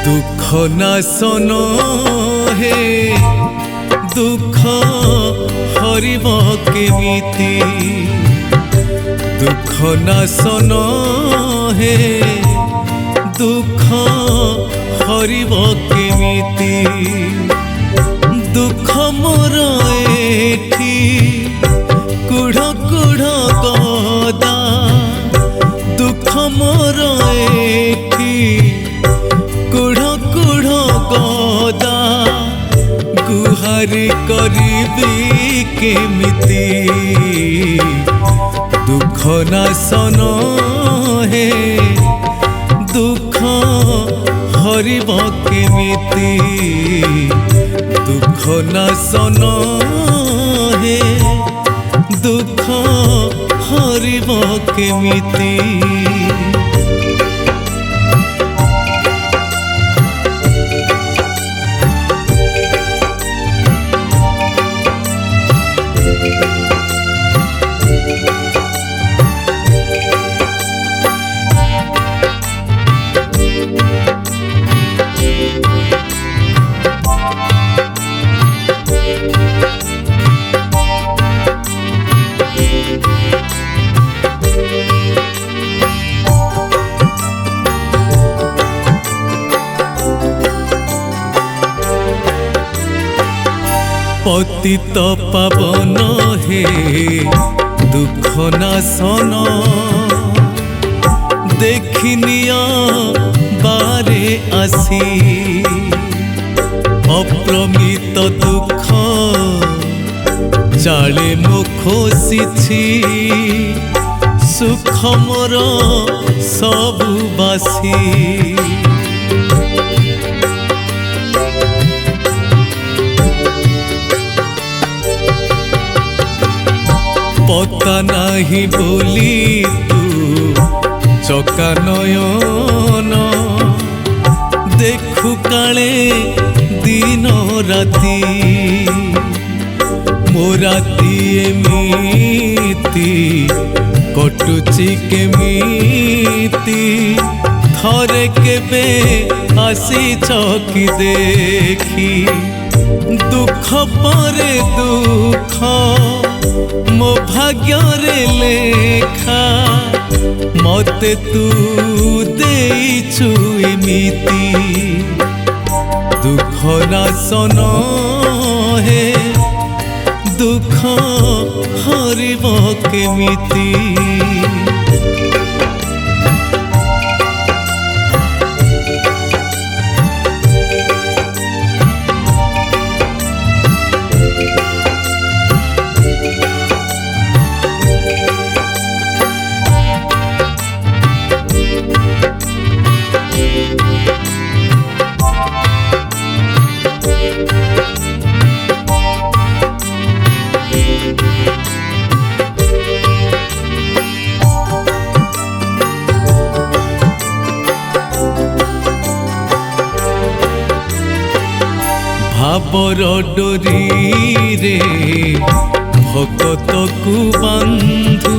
दुख नाशन हे दुख हरिब केमिति दुख नाशन हे दुख हरिब केमिति दुख मोर एठी कुढ़ कुढ़ गदा दुख मोर एठी कुढ़ कुढ़ गदा गुहारी करिबी केमिति दुख नाशन हे दुख हरिब केमिति दुख नाशन हे दुख हरिब केमिति पतित पावन हे दुख नाशन देखिनिया बारे आसी अप्रमित दुख जाले मो खोसिछि सुख मोर सबु बासी पता नाही बोली तू चका नयन देखु काले दिन राती मो राती एमिति कटुची केमिति थरे केबे आसीछ कि देखी दुख परे दुख मो भाग्य रे लेखा मते तू देइछु एमिति दुख नाशन हे दुख हरिब केमिति भावर डोरी रे भगत को बंधु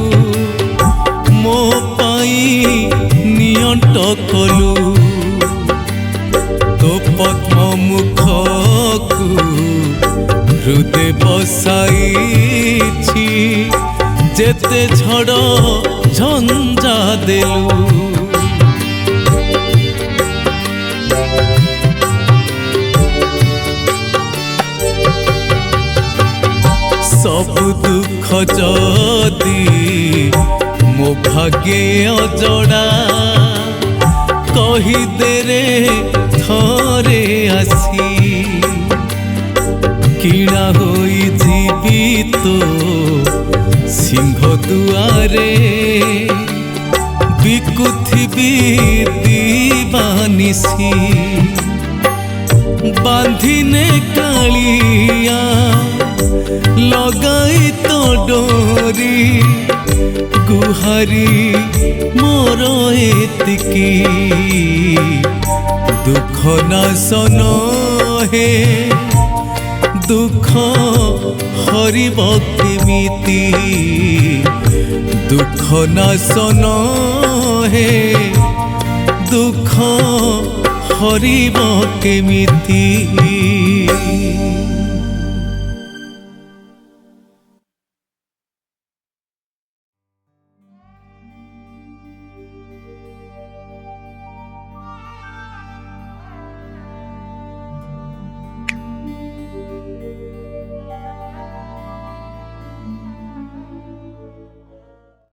मो पाई नियंट कलु तो पद्म मुख को हृदय बसाई जेते झड़ झंझा देलु सब दुख जदि मो भाग्ये अजड़ा कही दे रे थरे आसी किणा होई जीवी तो सिंह दुआरे बिकुथिबी दीवानिसी बांधिने कालिया लगाई तो डोरी गुहारी मोर एतिकी दुख नाशन हे दुख हरिब केमिति दुख नाशन हे दुख हरिब केमिति।